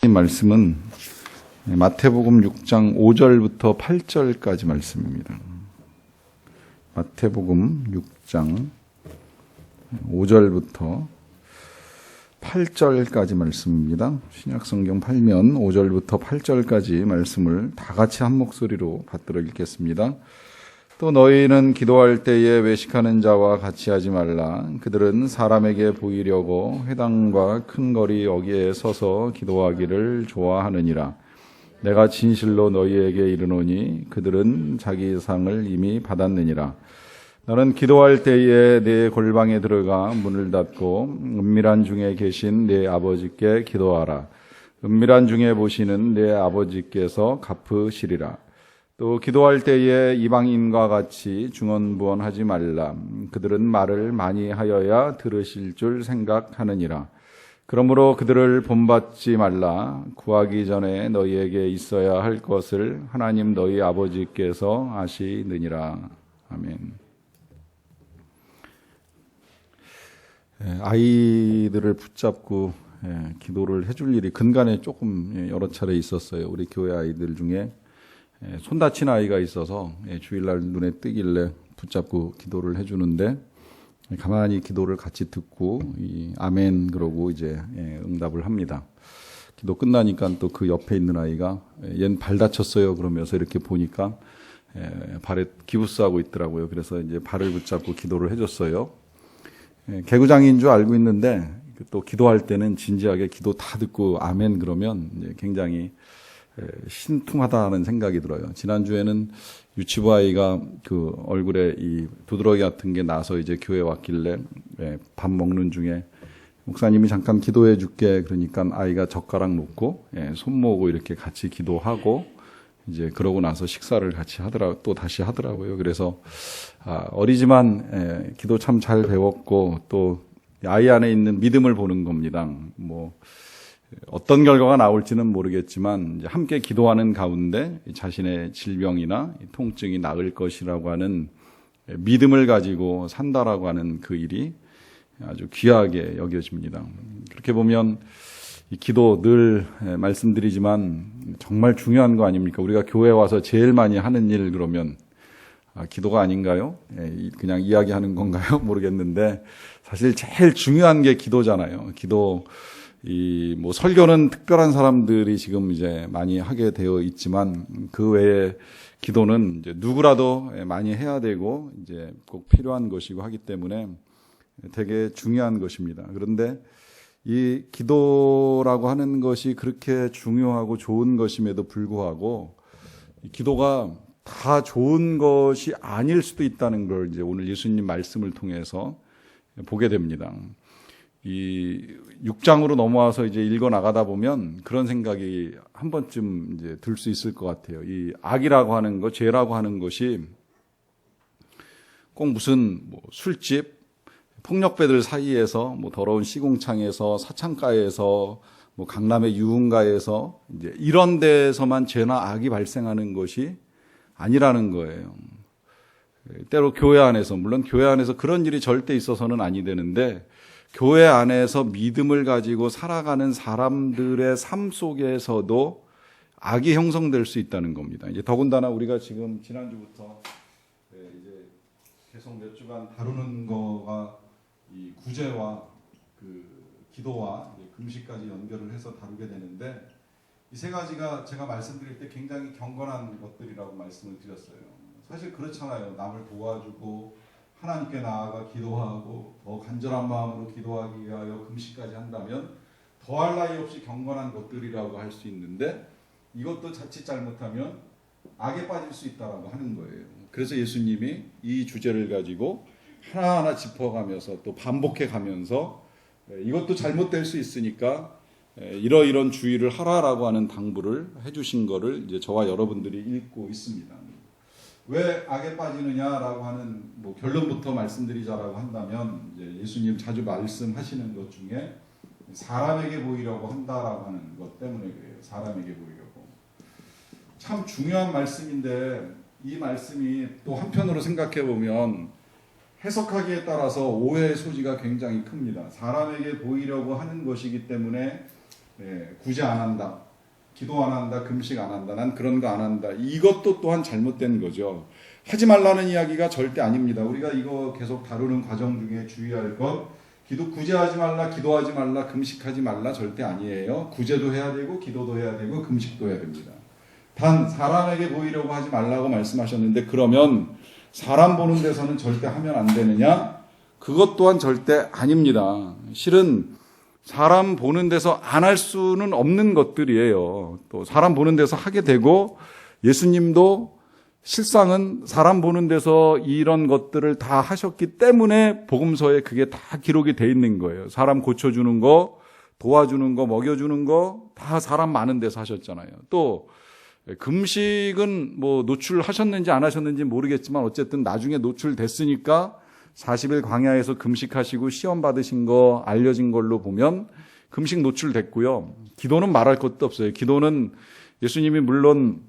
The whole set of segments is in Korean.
이 말씀은 마태복음 6장 5절부터 8절까지 말씀입니다. 마태복음 6장 5절부터 8절까지 말씀입니다. 신약성경 8면 5절부터 8절까지 말씀을 다 같이 한 목소리로 받들어 읽겠습니다. 또 너희는 기도할 때에 외식하는 자와 같이 하지 말라. 그들은 사람에게 보이려고 회당과 큰 거리 여기에 서서 기도하기를 좋아하느니라. 내가 진실로 너희에게 이르노니 그들은 자기 상을 이미 받았느니라. 너는 기도할 때에 내 골방에 들어가 문을 닫고 은밀한 중에 계신 내 아버지께 기도하라. 은밀한 중에 보시는 내 아버지께서 갚으시리라. 또 기도할 때에 이방인과 같이 중언부언하지 말라. 그들은 말을 많이 하여야 들으실 줄 생각하느니라. 그러므로 그들을 본받지 말라. 구하기 전에 너희에게 있어야 할 것을 하나님 너희 아버지께서 아시느니라. 아멘. 아이들을 붙잡고 기도를 해줄 일이 근간에 조금 여러 차례 있었어요. 우리 교회 아이들 중에 손 다친 아이가 있어서 주일날 눈에 뜨길래 붙잡고 기도를 해주는데 가만히 기도를 같이 듣고 아멘 그러고 이제 응답을 합니다. 기도 끝나니까 또 그 옆에 있는 아이가 얜 발 다쳤어요 그러면서 이렇게 보니까 발에 기부스하고 있더라고요. 그래서 이제 발을 붙잡고 기도를 해줬어요. 개구장인 줄 알고 있는데 또 기도할 때는 진지하게 기도 다 듣고 아멘 그러면 이제 굉장히 신통하다는 생각이 들어요. 지난주에는 유치부 아이가 그 얼굴에 이 두드러기 같은 게 나서 이제 교회 왔길래 밥 먹는 중에 목사님이 잠깐 기도해 줄게 그러니까 아이가 젓가락 놓고 손 모으고 이렇게 같이 기도하고 이제 그러고 나서 식사를 같이 또 다시 하더라고요. 그래서 어리지만 기도 참 잘 배웠고 또 아이 안에 있는 믿음을 보는 겁니다. 뭐 어떤 결과가 나올지는 모르겠지만 이제 함께 기도하는 가운데 자신의 질병이나 통증이 나을 것이라고 하는 믿음을 가지고 산다라고 하는 그 일이 아주 귀하게 여겨집니다. 그렇게 보면 이 기도 늘 말씀드리지만 정말 중요한 거 아닙니까? 우리가 교회 와서 제일 많이 하는 일 그러면 기도가 아닌가요? 그냥 이야기하는 건가요? 모르겠는데 사실 제일 중요한 게 기도잖아요. 뭐 설교는 특별한 사람들이 지금 이제 많이 하게 되어 있지만 그 외에 기도는 이제 누구라도 많이 해야 되고 이제 꼭 필요한 것이고 하기 때문에 되게 중요한 것입니다. 그런데 이 기도라고 하는 것이 그렇게 중요하고 좋은 것임에도 불구하고 이 기도가 다 좋은 것이 아닐 수도 있다는 걸 이제 오늘 예수님 말씀을 통해서 보게 됩니다. 이 6장으로 넘어와서 이제 읽어 나가다 보면 그런 생각이 한 번쯤 이제 들 수 있을 것 같아요. 이 악이라고 하는 것, 죄라고 하는 것이 꼭 무슨 술집, 폭력배들 사이에서 더러운 시궁창에서 사창가에서 강남의 유흥가에서 이제 이런 데서만 죄나 악이 발생하는 것이 아니라는 거예요. 때로 교회 안에서 물론 교회 안에서 그런 일이 절대 있어서는 아니 되는데 교회 안에서 믿음을 가지고 살아가는 사람들의 삶 속에서도 악이 형성될 수 있다는 겁니다. 이제 더군다나 우리가 지금 지난주부터 이제 계속 몇 주간 다루는 거가 이 구제와 그 기도와 금식까지 연결을 해서 다루게 되는데 이 세 가지가 제가 말씀드릴 때 굉장히 경건한 것들이라고 말씀을 드렸어요. 사실 그렇잖아요. 남을 도와주고 하나님께 나아가 기도하고 더 간절한 마음으로 기도하기 위하여 금식까지 한다면 더할 나위 없이 경건한 것들이라고 할 수 있는데 이것도 자칫 잘못하면 악에 빠질 수 있다라고 하는 거예요. 그래서 예수님이 이 주제를 가지고 하나하나 짚어가면서 또 반복해 가면서 이것도 잘못될 수 있으니까 이러이런 주의를 하라라고 하는 당부를 해주신 거를 이제 저와 여러분들이 읽고 있습니다. 왜 악에 빠지느냐라고 하는 결론부터 말씀드리자라고 한다면 이제 예수님 자주 말씀하시는 것 중에 사람에게 보이려고 한다라고 하는 것 때문에 그래요. 사람에게 보이려고. 참 중요한 말씀인데 이 말씀이 또 한편으로 생각해 보면 해석하기에 따라서 오해의 소지가 굉장히 큽니다. 사람에게 보이려고 하는 것이기 때문에 구제 안 한다, 기도 안 한다, 금식 안 한다, 난 그런 거 안 한다. 이것도 또한 잘못된 거죠. 하지 말라는 이야기가 절대 아닙니다. 우리가 이거 계속 다루는 과정 중에 주의할 것, 구제하지 말라, 기도하지 말라, 금식하지 말라 절대 아니에요. 구제도 해야 되고 기도도 해야 되고 금식도 해야 됩니다. 단 사람에게 보이려고 하지 말라고 말씀하셨는데, 그러면 사람 보는 데서는 절대 하면 안 되느냐? 그것 또한 절대 아닙니다. 실은 사람 보는 데서 안 할 수는 없는 것들이에요. 또 사람 보는 데서 하게 되고, 예수님도 실상은 사람 보는 데서 이런 것들을 다 하셨기 때문에 복음서에 그게 다 기록이 돼 있는 거예요. 사람 고쳐주는 거, 도와주는 거, 먹여주는 거 다 사람 많은 데서 하셨잖아요. 또 금식은 뭐 노출하셨는지 안 하셨는지 모르겠지만 어쨌든 나중에 노출됐으니까 40일 광야에서 금식하시고 시험 받으신 거 알려진 걸로 보면 금식 노출됐고요. 기도는 말할 것도 없어요. 기도는 예수님이 물론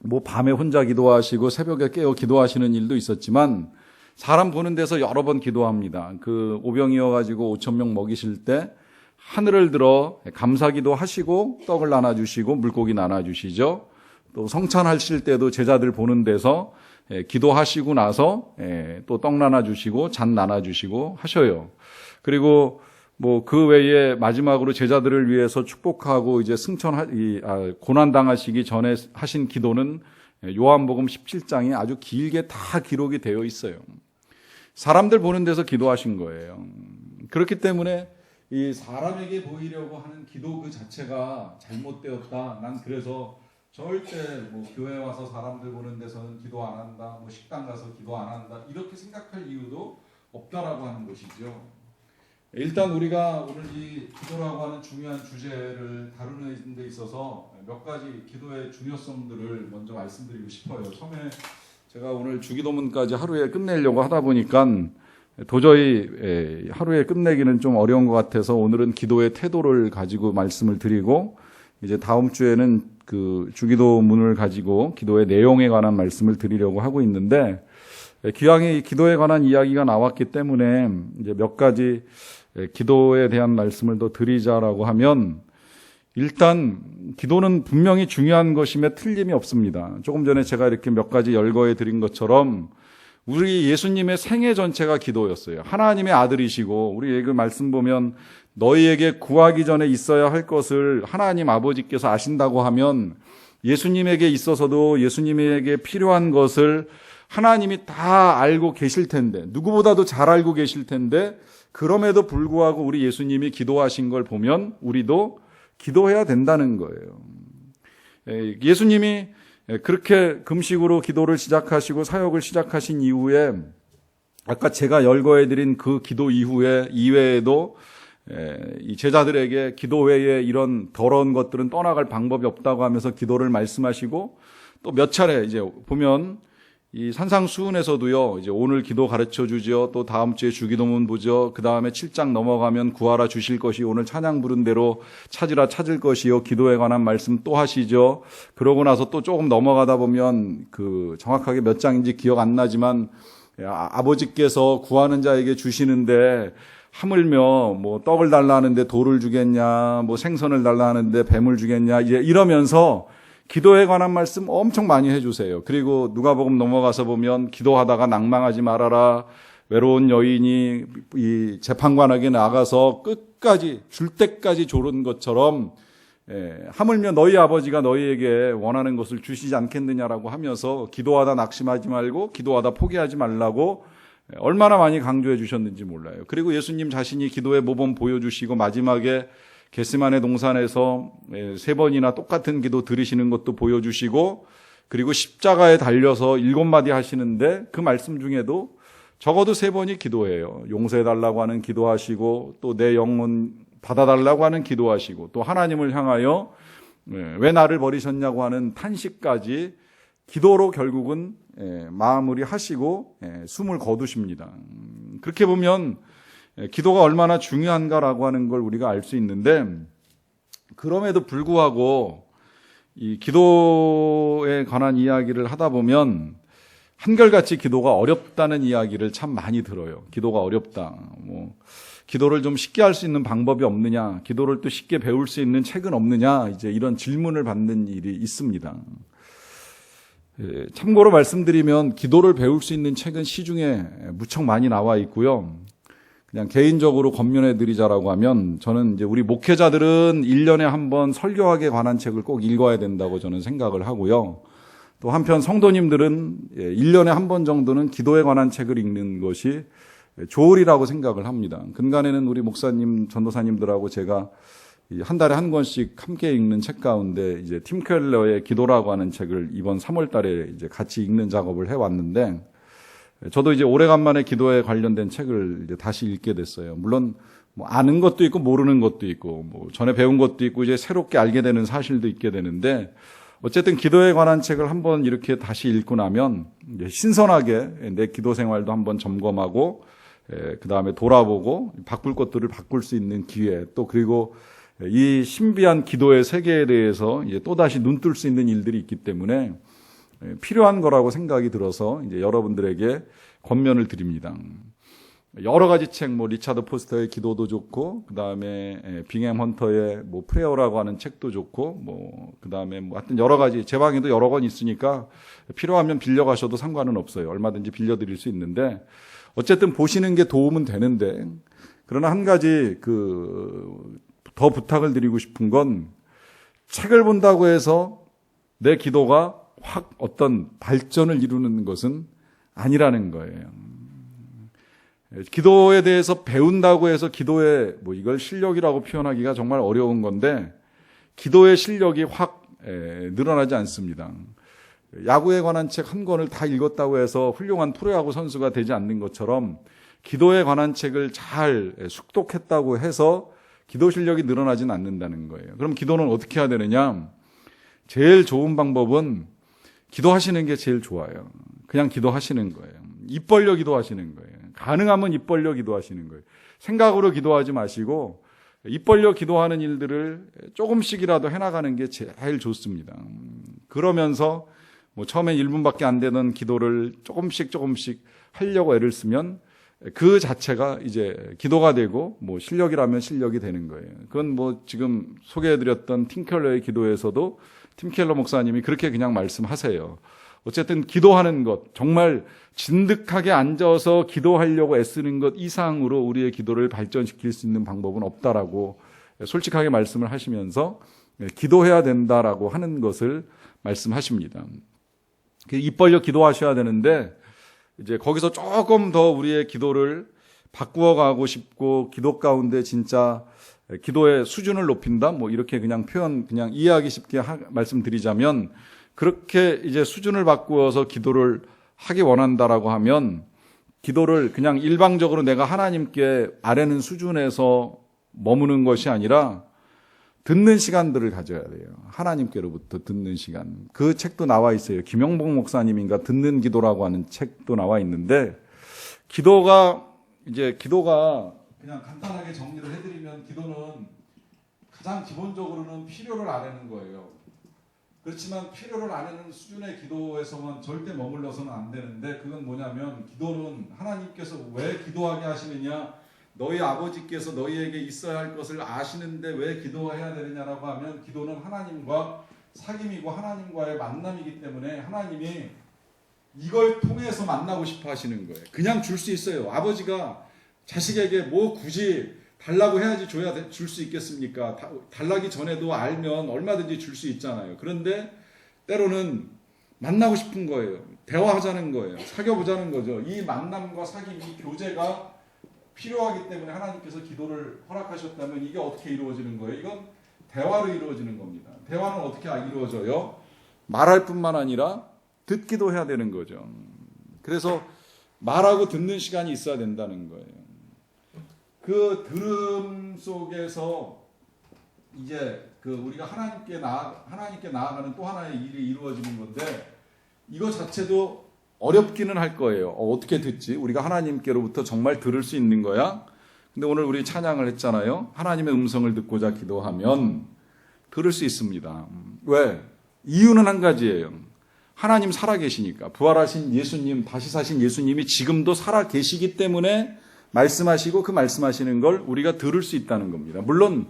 뭐 밤에 혼자 기도하시고 새벽에 깨어 기도하시는 일도 있었지만 사람 보는 데서 여러 번 기도합니다. 그 오병이어가지고 5,000명 먹이실 때 하늘을 들어 감사기도 하시고 떡을 나눠주시고 물고기 나눠주시죠. 또 성찬하실 때도 제자들 보는 데서 기도하시고 나서 또 떡 나눠주시고 잔 나눠주시고 하셔요. 그리고 뭐 그 외에 마지막으로 제자들을 위해서 축복하고 이제 고난 당하시기 전에 하신 기도는 요한복음 17장에 아주 길게 다 기록이 되어 있어요. 사람들 보는 데서 기도하신 거예요. 그렇기 때문에 이 사람에게 보이려고 하는 기도 그 자체가 잘못되었다. 난 그래서 절대 뭐 교회 와서 사람들 보는 데서는 기도 안 한다, 뭐 식당 가서 기도 안 한다, 이렇게 생각할 이유도 없다라고 하는 것이죠. 일단 우리가 오늘 이 기도라고 하는 중요한 주제를 다루는 데 있어서 몇 가지 기도의 중요성들을 먼저 말씀드리고 싶어요. 처음에 제가 오늘 주기도문까지 하루에 끝내려고 하다 보니까 도저히 하루에 끝내기는 좀 어려운 것 같아서 오늘은 기도의 태도를 가지고 말씀을 드리고, 이제 다음 주에는 그 주기도문을 가지고 기도의 내용에 관한 말씀을 드리려고 하고 있는데, 기왕에 기도에 관한 이야기가 나왔기 때문에 이제 몇 가지 기도에 대한 말씀을 더 드리자라고 하면, 일단 기도는 분명히 중요한 것임에 틀림이 없습니다. 조금 전에 제가 이렇게 몇 가지 열거해 드린 것처럼 우리 예수님의 생애 전체가 기도였어요. 하나님의 아들이시고, 우리 그 말씀 보면 너희에게 구하기 전에 있어야 할 것을 하나님 아버지께서 아신다고 하면 예수님에게 있어서도 예수님에게 필요한 것을 하나님이 다 알고 계실 텐데, 누구보다도 잘 알고 계실 텐데, 그럼에도 불구하고 우리 예수님이 기도하신 걸 보면 우리도 기도해야 된다는 거예요. 예수님이 그렇게 금식으로 기도를 시작하시고 사역을 시작하신 이후에, 아까 제가 열거해드린 그 기도 이외에도 이 제자들에게 기도 외에 이런 더러운 것들은 떠나갈 방법이 없다고 하면서 기도를 말씀하시고, 또 몇 차례 이제 보면 이 산상수훈에서도요, 이제 오늘 기도 가르쳐 주죠. 또 다음 주에 주기도문 보죠. 그 다음에 7장 넘어가면 구하라 주실 것이, 오늘 찬양 부른 대로 찾으라 찾을 것이요. 기도에 관한 말씀 또 하시죠. 그러고 나서 또 조금 넘어가다 보면 그 정확하게 몇 장인지 기억 안 나지만 아버지께서 구하는 자에게 주시는데 하물며 뭐 떡을 달라 하는데 돌을 주겠냐, 뭐 생선을 달라 하는데 뱀을 주겠냐, 이제 이러면서 기도에 관한 말씀 엄청 많이 해주세요. 그리고 누가복음 넘어가서 보면 기도하다가 낭망하지 말아라. 외로운 여인이 이 재판관에게 나가서 끝까지 줄 때까지 조른 것처럼 하물며 너희 아버지가 너희에게 원하는 것을 주시지 않겠느냐라고 하면서 기도하다 낙심하지 말고 기도하다 포기하지 말라고 얼마나 많이 강조해 주셨는지 몰라요. 그리고 예수님 자신이 기도의 모범 보여주시고 마지막에 겟세마네 동산에서 3번이나 똑같은 기도 들으시는 것도 보여주시고, 그리고 십자가에 달려서 7마디 하시는데 그 말씀 중에도 적어도 3번이 기도해요. 용서해달라고 하는 기도하시고, 또 내 영혼 받아달라고 하는 기도하시고, 또 하나님을 향하여 왜 나를 버리셨냐고 하는 탄식까지 기도로 결국은 마무리하시고 숨을 거두십니다. 그렇게 보면 기도가 얼마나 중요한가라고 하는 걸 우리가 알 수 있는데, 그럼에도 불구하고 이 기도에 관한 이야기를 하다 보면 한결같이 기도가 어렵다는 이야기를 참 많이 들어요. 기도가 어렵다. 기도를 좀 쉽게 할 수 있는 방법이 없느냐, 기도를 또 쉽게 배울 수 있는 책은 없느냐, 이제 이런 질문을 받는 일이 있습니다. 참고로 말씀드리면 기도를 배울 수 있는 책은 시중에 무척 많이 나와 있고요. 그냥 개인적으로 권면해 드리자라고 하면 저는 이제 우리 목회자들은 1년에 한 번 설교학에 관한 책을 꼭 읽어야 된다고 저는 생각을 하고요. 또 한편 성도님들은 1년에 한 번 정도는 기도에 관한 책을 읽는 것이 좋으리라고 생각을 합니다. 근간에는 우리 목사님, 전도사님들하고 제가 한 달에 한 권씩 함께 읽는 책 가운데 이제 팀 켈러의 기도라고 하는 책을 이번 3월 달에 이제 같이 읽는 작업을 해 왔는데, 저도 이제 오래간만에 기도에 관련된 책을 이제 다시 읽게 됐어요. 물론 아는 것도 있고 모르는 것도 있고 전에 배운 것도 있고 이제 새롭게 알게 되는 사실도 있게 되는데, 어쨌든 기도에 관한 책을 한번 이렇게 다시 읽고 나면 이제 신선하게 내 기도 생활도 한번 점검하고 그 다음에 돌아보고 바꿀 것들을 바꿀 수 있는 기회, 또 그리고 이 신비한 기도의 세계에 대해서 이제 또다시 눈뜰 수 있는 일들이 있기 때문에 필요한 거라고 생각이 들어서 이제 여러분들에게 권면을 드립니다. 여러 가지 책, 리차드 포스터의 기도도 좋고, 그 다음에 빙햄 헌터의 프레어라고 하는 책도 좋고, 그 다음에 하여튼 여러 가지, 제 방에도 여러 권 있으니까 필요하면 빌려가셔도 상관은 없어요. 얼마든지 빌려드릴 수 있는데, 어쨌든 보시는 게 도움은 되는데, 그러나 한 가지 더 부탁을 드리고 싶은 건, 책을 본다고 해서 내 기도가 확 어떤 발전을 이루는 것은 아니라는 거예요. 기도에 대해서 배운다고 해서 기도의 이걸 실력이라고 표현하기가 정말 어려운 건데, 기도의 실력이 확 늘어나지 않습니다. 야구에 관한 책 한 권을 다 읽었다고 해서 훌륭한 프로야구 선수가 되지 않는 것처럼 기도에 관한 책을 잘 숙독했다고 해서 기도 실력이 늘어나지는 않는다는 거예요. 그럼 기도는 어떻게 해야 되느냐? 제일 좋은 방법은 기도하시는 게 제일 좋아요. 그냥 기도하시는 거예요. 입 벌려 기도하시는 거예요. 가능하면 입 벌려 기도하시는 거예요. 생각으로 기도하지 마시고 입 벌려 기도하는 일들을 조금씩이라도 해나가는 게 제일 좋습니다. 그러면서 처음엔 1분밖에 안 되던 기도를 조금씩 하려고 애를 쓰면 그 자체가 이제 기도가 되고 실력이라면 실력이 되는 거예요. 그건 지금 소개해드렸던 팀 켈러의 기도에서도 팀 켈러 목사님이 그렇게 그냥 말씀하세요. 어쨌든 기도하는 것, 정말 진득하게 앉아서 기도하려고 애쓰는 것 이상으로 우리의 기도를 발전시킬 수 있는 방법은 없다라고 솔직하게 말씀을 하시면서 기도해야 된다라고 하는 것을 말씀하십니다. 입 벌려 기도하셔야 되는데, 이제 거기서 조금 더 우리의 기도를 바꾸어 가고 싶고, 기도 가운데 진짜 기도의 수준을 높인다? 이렇게 그냥 이해하기 쉽게 말씀드리자면, 그렇게 이제 수준을 바꾸어서 기도를 하기 원한다라고 하면, 기도를 그냥 일방적으로 내가 하나님께 아뢰는 수준에서 머무는 것이 아니라 듣는 시간들을 가져야 돼요. 하나님께로부터 듣는 시간. 그 책도 나와 있어요. 김영복 목사님인가 듣는 기도라고 하는 책도 나와 있는데, 기도가 그냥 간단하게 정리를 해드리면, 기도는 가장 기본적으로는 필요를 아뢰는 거예요. 그렇지만 필요를 아뢰는 수준의 기도에서만 절대 머물러서는 안 되는데, 그건 뭐냐면, 기도는 하나님께서 왜 기도하게 하시느냐, 너희 아버지께서 너희에게 있어야 할 것을 아시는데 왜 기도해야 되느냐라고 하면, 기도는 하나님과 사귐이고 하나님과의 만남이기 때문에 하나님이 이걸 통해서 만나고 싶어 하시는 거예요. 그냥 줄 수 있어요. 아버지가 자식에게 굳이 달라고 해야지 줄 수 있겠습니까? 달라기 전에도 알면 얼마든지 줄 수 있잖아요. 그런데 때로는 만나고 싶은 거예요. 대화하자는 거예요. 사귀어보자는 거죠. 이 만남과 사귐, 이 교제가 필요하기 때문에 하나님께서 기도를 허락하셨다면, 이게 어떻게 이루어지는 거예요? 이건 대화로 이루어지는 겁니다. 대화는 어떻게 이루어져요? 말할 뿐만 아니라 듣기도 해야 되는 거죠. 그래서 말하고 듣는 시간이 있어야 된다는 거예요. 그 들음 속에서 이제 우리가 하나님께 나아가는 또 하나의 일이 이루어지는 건데, 이거 자체도 어렵기는 할 거예요. 어떻게 듣지? 우리가 하나님께로부터 정말 들을 수 있는 거야? 근데 오늘 우리 찬양을 했잖아요. 하나님의 음성을 듣고자 기도하면 들을 수 있습니다. 왜? 이유는 한 가지예요. 하나님 살아계시니까. 부활하신 예수님, 다시 사신 예수님이 지금도 살아계시기 때문에 말씀하시고 그 말씀하시는 걸 우리가 들을 수 있다는 겁니다. 물론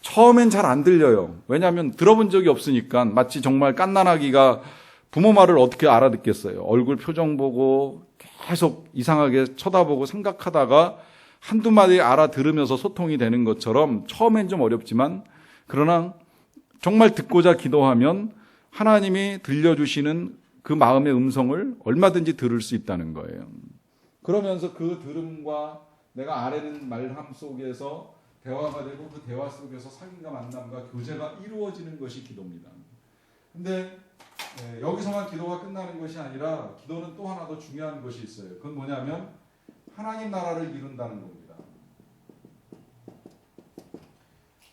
처음엔 잘 안 들려요. 왜냐하면 들어본 적이 없으니까. 마치 정말 갓난아기가 부모 말을 어떻게 알아듣겠어요. 얼굴 표정 보고 계속 이상하게 쳐다보고 생각하다가 한두 마디 알아들으면서 소통이 되는 것처럼 처음엔 좀 어렵지만, 그러나 정말 듣고자 기도하면 하나님이 들려주시는 그 마음의 음성을 얼마든지 들을 수 있다는 거예요. 그러면서 그 들음과 내가 아뢰는 말함 속에서 대화가 되고, 그 대화 속에서 사귐과 만남과 교제가 이루어지는 것이 기도입니다. 근데 여기서만 기도가 끝나는 것이 아니라 기도는 또 하나 더 중요한 것이 있어요. 그건 뭐냐면 하나님 나라를 이룬다는 겁니다.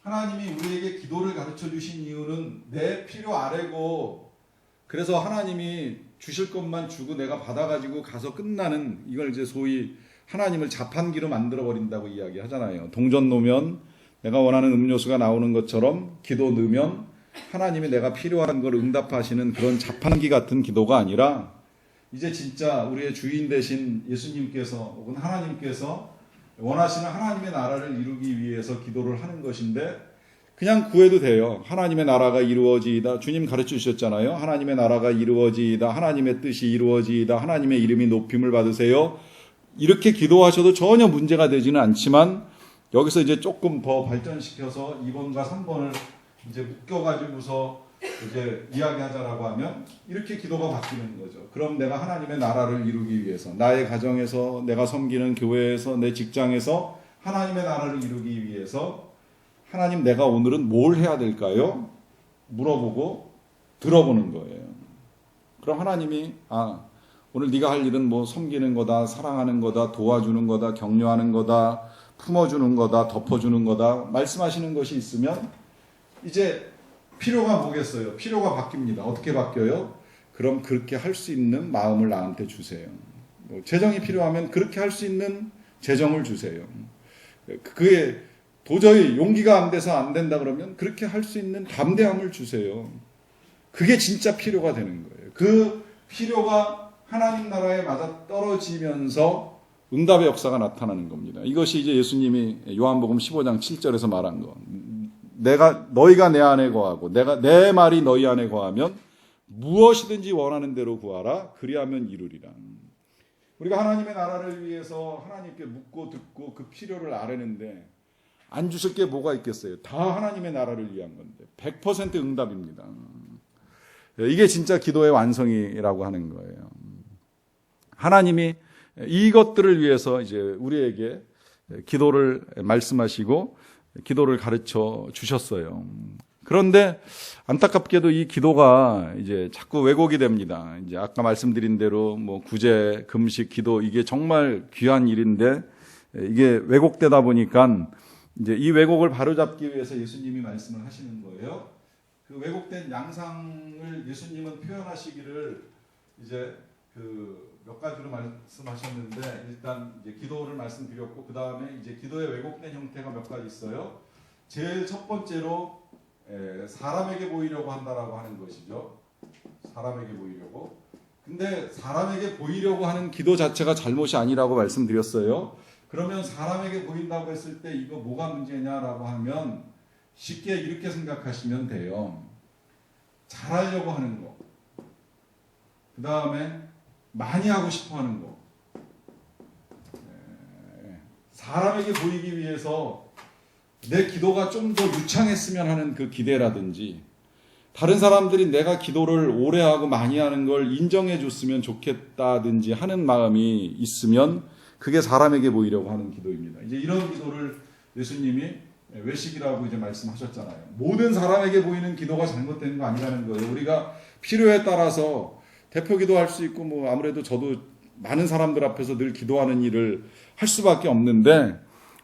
하나님이 우리에게 기도를 가르쳐 주신 이유는 내 필요 아래고, 그래서 하나님이 주실 것만 주고 내가 받아가지고 가서 끝나는, 이걸 이제 소위 하나님을 자판기로 만들어버린다고 이야기하잖아요. 동전 놓으면 내가 원하는 음료수가 나오는 것처럼 기도 넣으면 하나님이 내가 필요한 걸 응답하시는 그런 자판기 같은 기도가 아니라, 이제 진짜 우리의 주인 되신 예수님께서 혹은 하나님께서 원하시는 하나님의 나라를 이루기 위해서 기도를 하는 것인데, 그냥 구해도 돼요. 하나님의 나라가 이루어지이다. 주님 가르쳐 주셨잖아요. 하나님의 나라가 이루어지이다. 하나님의 뜻이 이루어지이다. 하나님의 이름이 높임을 받으세요. 이렇게 기도하셔도 전혀 문제가 되지는 않지만, 여기서 이제 조금 더 발전시켜서 2번과 3번을 이제 묶여가지고서 이제 이야기하자라고 하면 이렇게 기도가 바뀌는 거죠. 그럼 내가 하나님의 나라를 이루기 위해서, 나의 가정에서, 내가 섬기는 교회에서, 내 직장에서 하나님의 나라를 이루기 위해서 하나님, 내가 오늘은 뭘 해야 될까요? 물어보고 들어보는 거예요. 그럼 하나님이 오늘 네가 할 일은 뭐 섬기는 거다, 사랑하는 거다, 도와주는 거다, 격려하는 거다, 품어주는 거다, 덮어주는 거다 말씀하시는 것이 있으면 이제 필요가 뭐겠어요? 필요가 바뀝니다. 어떻게 바뀌어요? 그럼 그렇게 할 수 있는 마음을 나한테 주세요. 재정이 필요하면 그렇게 할 수 있는 재정을 주세요. 그게 도저히 용기가 안 돼서 안 된다 그러면 그렇게 할 수 있는 담대함을 주세요. 그게 진짜 필요가 되는 거예요. 그 필요가 하나님 나라에 맞아 떨어지면서 응답의 역사가 나타나는 겁니다. 이것이 이제 예수님이 요한복음 15장 7절에서 말한 거. 너희가 내 안에 거하고 내 말이 너희 안에 거하면 무엇이든지 원하는 대로 구하라. 그리하면 이루리라. 우리가 하나님의 나라를 위해서 하나님께 묻고 듣고 그 필요를 아뢰는데 안 주실 게 뭐가 있겠어요? 다 하나님의 나라를 위한 건데 100% 응답입니다. 이게 진짜 기도의 완성이라고 하는 거예요. 하나님이 이것들을 위해서 이제 우리에게 기도를 말씀하시고 기도를 가르쳐 주셨어요. 그런데 안타깝게도 이 기도가 이제 자꾸 왜곡이 됩니다. 이제 아까 말씀드린 대로 뭐 구제, 금식, 기도 이게 정말 귀한 일인데 이게 왜곡되다 보니까 이제 이 왜곡을 바로잡기 위해서 예수님이 말씀을 하시는 거예요. 그 왜곡된 양상을 예수님은 표현하시기를 이제 그 몇 가지로 말씀하셨는데, 일단 이제 기도를 말씀드렸고 그 다음에 이제 기도의 왜곡된 형태가 몇 가지 있어요. 제일 첫 번째로 사람에게 보이려고 한다라고 하는 것이죠. 사람에게 보이려고. 근데 사람에게 보이려고 하는 기도 자체가 잘못이 아니라고 말씀드렸어요. 그러면 사람에게 보인다고 했을 때 이거 뭐가 문제냐라고 하면 쉽게 이렇게 생각하시면 돼요. 잘하려고 하는 거. 그 다음에 많이 하고 싶어 하는 거. 사람에게 보이기 위해서 내 기도가 좀 더 유창했으면 하는 그 기대라든지, 다른 사람들이 내가 기도를 오래 하고 많이 하는 걸 인정해 줬으면 좋겠다든지 하는 마음이 있으면 그게 사람에게 보이려고 하는 기도입니다. 이제 이런 기도를 예수님이 외식이라고 이제 말씀하셨잖아요. 모든 사람에게 보이는 기도가 잘못된 거 아니라는 거예요. 우리가 필요에 따라서 대표 기도할 수 있고, 뭐 아무래도 저도 많은 사람들 앞에서 늘 기도하는 일을 할 수밖에 없는데,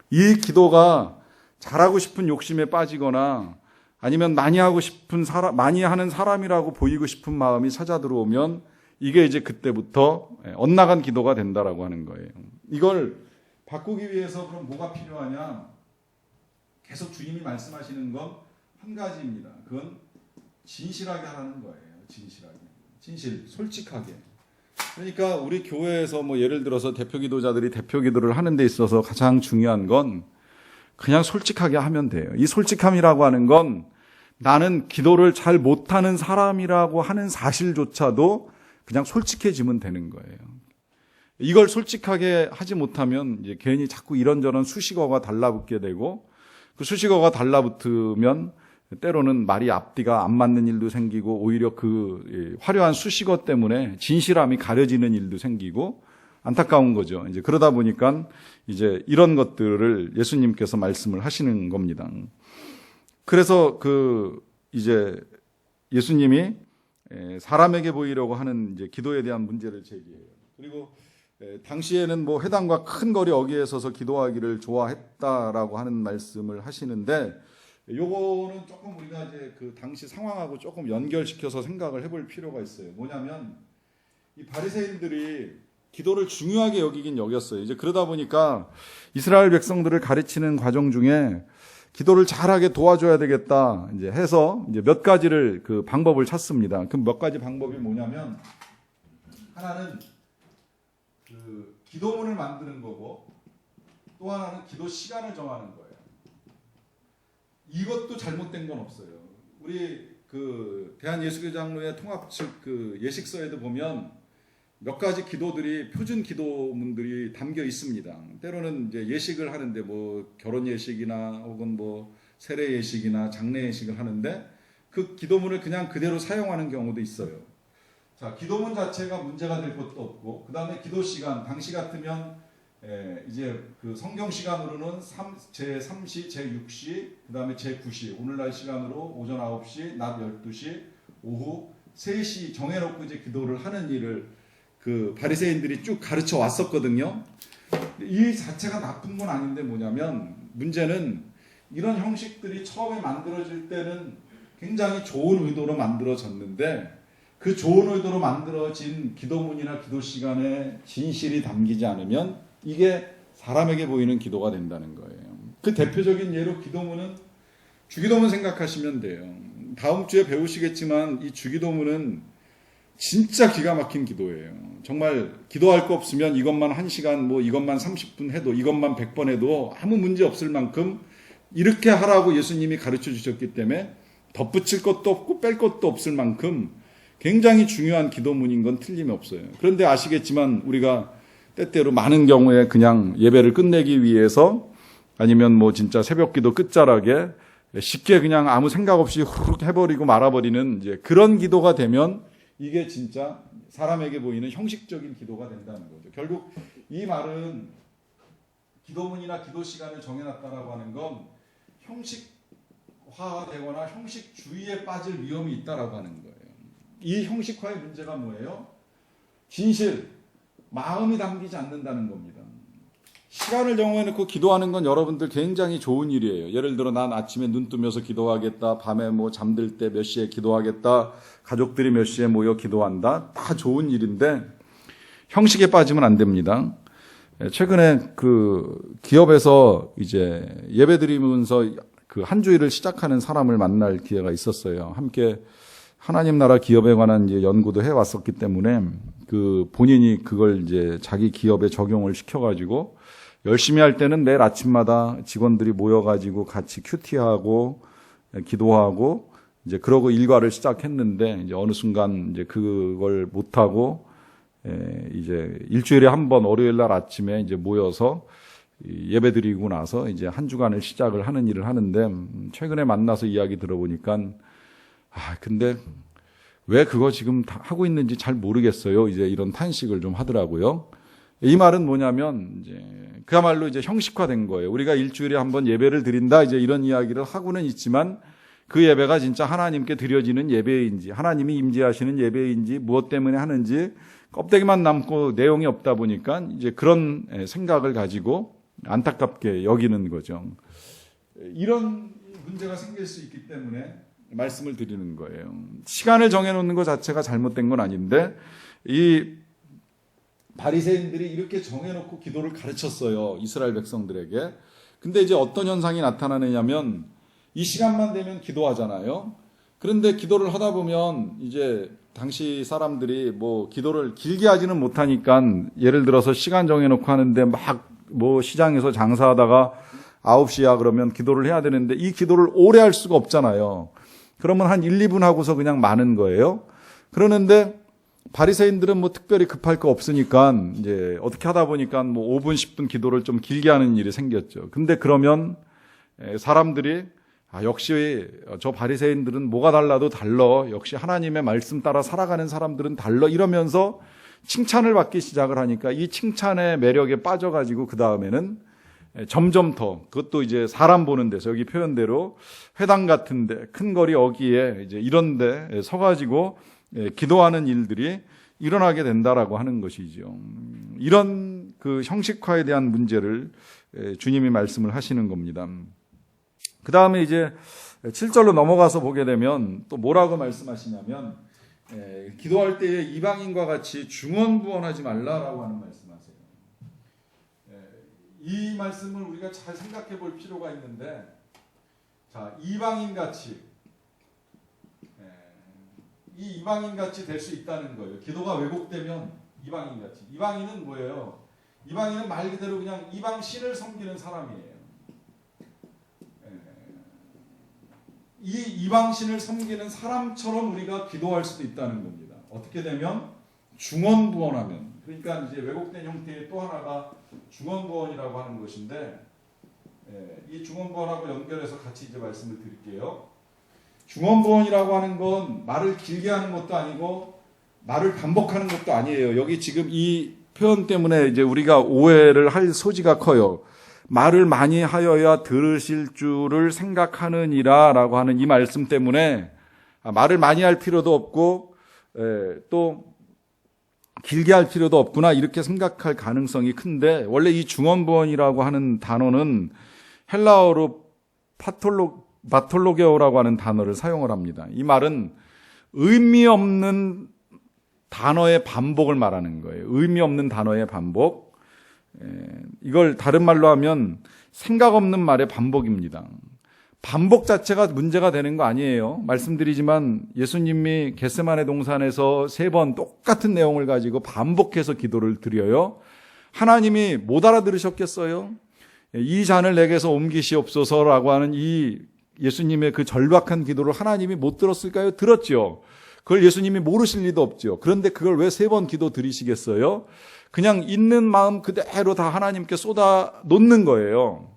이 기도가 잘하고 싶은 욕심에 빠지거나 아니면 많이 하는 사람이라고 보이고 싶은 마음이 찾아 들어오면 이게 이제 그때부터 엇나간 기도가 된다라고 하는 거예요. 이걸 바꾸기 위해서 그럼 뭐가 필요하냐? 계속 주님이 말씀하시는 건 한 가지입니다. 그건 진실하게 하라는 거예요. 진실하게. 진실, 솔직하게. 그러니까 우리 교회에서 뭐 예를 들어서 대표 기도자들이 대표 기도를 하는 데 있어서 가장 중요한 건 그냥 솔직하게 하면 돼요. 이 솔직함이라고 하는 건 나는 기도를 잘 못하는 사람이라고 하는 사실조차도 그냥 솔직해지면 되는 거예요. 이걸 솔직하게 하지 못하면 이제 괜히 자꾸 이런저런 수식어가 달라붙게 되고 그 수식어가 달라붙으면 때로는 말이 앞뒤가 안 맞는 일도 생기고 오히려 그 화려한 수식어 때문에 진실함이 가려지는 일도 생기고 안타까운 거죠. 이제 그러다 보니까 이제 이런 것들을 예수님께서 말씀을 하시는 겁니다. 그래서 이제 예수님이 사람에게 보이려고 하는 이제 기도에 대한 문제를 제기해요. 그리고 당시에는 뭐 회당과 큰 거리 어귀에 서서 기도하기를 좋아했다라고 하는 말씀을 하시는데 요거는 조금 우리가 이제 그 당시 상황하고 조금 연결시켜서 생각을 해볼 필요가 있어요. 뭐냐면 이 바리새인들이 기도를 중요하게 여기긴 여겼어요. 이제 그러다 보니까 이스라엘 백성들을 가르치는 과정 중에 기도를 잘하게 도와줘야 되겠다 이제 해서 이제 몇 가지를 그 방법을 찾습니다. 그 몇 가지 방법이 뭐냐면 하나는 그 기도문을 만드는 거고 또 하나는 기도 시간을 정하는 거예요. 이것도 잘못된 건 없어요. 우리 그 대한예수교장로회 통합 측 그 예식서에도 보면 몇 가지 기도들이 표준 기도문들이 담겨 있습니다. 때로는 이제 예식을 하는데 뭐 결혼 예식이나 혹은 뭐 세례 예식이나 장례 예식을 하는데 그 기도문을 그냥 그대로 사용하는 경우도 있어요. 자, 기도문 자체가 문제가 될 것도 없고 그 다음에 기도 시간 당시 같으면 이제 그 성경 시간으로는 제3시, 제6시, 그 다음에 제9시, 오늘날 시간으로 오전 9시, 낮 12시, 오후 3시 정해놓고 이제 기도를 하는 일을 그 바리새인들이 쭉 가르쳐 왔었거든요. 이 자체가 나쁜 건 아닌데 뭐냐면 문제는 이런 형식들이 처음에 만들어질 때는 굉장히 좋은 의도로 만들어졌는데 그 좋은 의도로 만들어진 기도문이나 기도 시간에 진실이 담기지 않으면 이게 사람에게 보이는 기도가 된다는 거예요. 그 대표적인 예로 기도문은 주기도문 생각하시면 돼요. 다음 주에 배우시겠지만 이 주기도문은 진짜 기가 막힌 기도예요. 정말 기도할 거 없으면 이것만 1시간 뭐 이것만 30분 해도 이것만 100번 해도 아무 문제 없을 만큼 이렇게 하라고 예수님이 가르쳐 주셨기 때문에 덧붙일 것도 없고 뺄 것도 없을 만큼 굉장히 중요한 기도문인 건 틀림이 없어요. 그런데 아시겠지만 우리가 때때로 많은 경우에 그냥 예배를 끝내기 위해서 아니면 뭐 진짜 새벽기도 끝자락에 쉽게 그냥 아무 생각 없이 후룩 해버리고 말아버리는 이제 그런 기도가 되면 이게 진짜 사람에게 보이는 형식적인 기도가 된다는 거죠. 결국 이 말은 기도문이나 기도 시간을 정해놨다라고 하는 건 형식화되거나 형식주의에 빠질 위험이 있다라고 하는 거예요. 이 형식화의 문제가 뭐예요? 진실, 마음이 담기지 않는다는 겁니다. 시간을 정해놓고 기도하는 건 여러분들 굉장히 좋은 일이에요. 예를 들어 난 아침에 눈 뜨면서 기도하겠다. 밤에 뭐 잠들 때 몇 시에 기도하겠다. 가족들이 몇 시에 모여 기도한다. 다 좋은 일인데 형식에 빠지면 안 됩니다. 최근에 그 기업에서 이제 예배드리면서 그 한 주일을 시작하는 사람을 만날 기회가 있었어요. 함께 하나님 나라 기업에 관한 이제 연구도 해 왔었기 때문에 그 본인이 그걸 이제 자기 기업에 적용을 시켜가지고 열심히 할 때는 매일 아침마다 직원들이 모여가지고 같이 큐티하고 기도하고 이제 그러고 일과를 시작했는데 이제 어느 순간 이제 그걸 못하고 이제 일주일에 한 번 월요일 날 아침에 이제 모여서 예배 드리고 나서 이제 한 주간을 시작을 하는 일을 하는데 최근에 만나서 이야기 들어보니까 근데 왜 그거 지금 하고 있는지 잘 모르겠어요. 이제 이런 탄식을 좀 하더라고요. 이 말은 뭐냐면 이제 그야말로 이제 형식화된 거예요. 우리가 일주일에 한 번 예배를 드린다 이제 이런 이야기를 하고는 있지만 그 예배가 진짜 하나님께 드려지는 예배인지 하나님이 임재하시는 예배인지 무엇 때문에 하는지 껍데기만 남고 내용이 없다 보니까 이제 그런 생각을 가지고 안타깝게 여기는 거죠. 이런 문제가 생길 수 있기 때문에 말씀을 드리는 거예요. 시간을 정해놓는 것 자체가 잘못된 건 아닌데 이 바리새인들이 이렇게 정해놓고 기도를 가르쳤어요. 이스라엘 백성들에게. 근데 이제 어떤 현상이 나타나느냐면 이 시간만 되면 기도하잖아요. 그런데 기도를 하다 보면 이제 당시 사람들이 뭐 기도를 길게 하지는 못하니까 예를 들어서 시간 정해놓고 하는데 막 뭐 시장에서 장사하다가 9시야 그러면 기도를 해야 되는데 이 기도를 오래 할 수가 없잖아요. 그러면 한 1, 2분 하고서 그냥 마는 거예요. 그러는데 바리새인들은 뭐 특별히 급할 거 없으니까 이제 어떻게 하다 보니까 뭐 5분, 10분 기도를 좀 길게 하는 일이 생겼죠. 근데 그러면 사람들이 역시 저 바리새인들은 뭐가 달라도 달러. 역시 하나님의 말씀 따라 살아가는 사람들은 달러. 이러면서 칭찬을 받기 시작을 하니까 이 칭찬의 매력에 빠져가지고 그 다음에는 점점 더 그것도 이제 사람 보는 데서 여기 표현대로 회당 같은데 큰 거리 어귀에 이제 이런데 서가지고 기도하는 일들이 일어나게 된다라고 하는 것이죠. 이런 그 형식화에 대한 문제를 주님이 말씀을 하시는 겁니다. 그 다음에 이제 7절로 넘어가서 보게 되면 또 뭐라고 말씀하시냐면 기도할 때에 이방인과 같이 중언부언하지 말라라고 하는 말씀하세요. 이 말씀을 우리가 잘 생각해 볼 필요가 있는데, 자, 이방인같이 이 이방인같이 될 수 있다는 거예요. 기도가 왜곡되면 이방인같이. 이방인은 뭐예요? 이방인은 말 그대로 그냥 이방신을 섬기는 사람이에요. 이 이방신을 섬기는 사람처럼 우리가 기도할 수도 있다는 겁니다. 어떻게 되면 중언부언하면, 그러니까 이제 왜곡된 형태의 또 하나가 중언부언이라고 하는 것인데, 이 중언부언하고 연결해서 같이 이제 말씀을 드릴게요. 중언부언이라고 하는 건 말을 길게 하는 것도 아니고 말을 반복하는 것도 아니에요. 여기 지금 이 표현 때문에 이제 우리가 오해를 할 소지가 커요. 말을 많이 하여야 들으실 줄을 생각하느니라 라고 하는 이 말씀 때문에 말을 많이 할 필요도 없고 또 길게 할 필요도 없구나 이렇게 생각할 가능성이 큰데, 원래 이 중언부언이라고 하는 단어는 헬라어로 바톨로게오라고 하는 단어를 사용을 합니다. 이 말은 의미 없는 단어의 반복을 말하는 거예요. 의미 없는 단어의 반복. 이걸 다른 말로 하면 생각 없는 말의 반복입니다. 반복 자체가 문제가 되는 거 아니에요. 말씀드리지만 예수님이 겟세마네 동산에서 3번 똑같은 내용을 가지고 반복해서 기도를 드려요. 하나님이 못 알아들으셨겠어요? 이 잔을 내게서 옮기시옵소서라고 하는 이 예수님의 그 절박한 기도를 하나님이 못 들었을까요? 들었죠. 그걸 예수님이 모르실 리도 없죠. 그런데 그걸 왜 3번 기도 드리시겠어요? 그냥 있는 마음 그대로 다 하나님께 쏟아 놓는 거예요.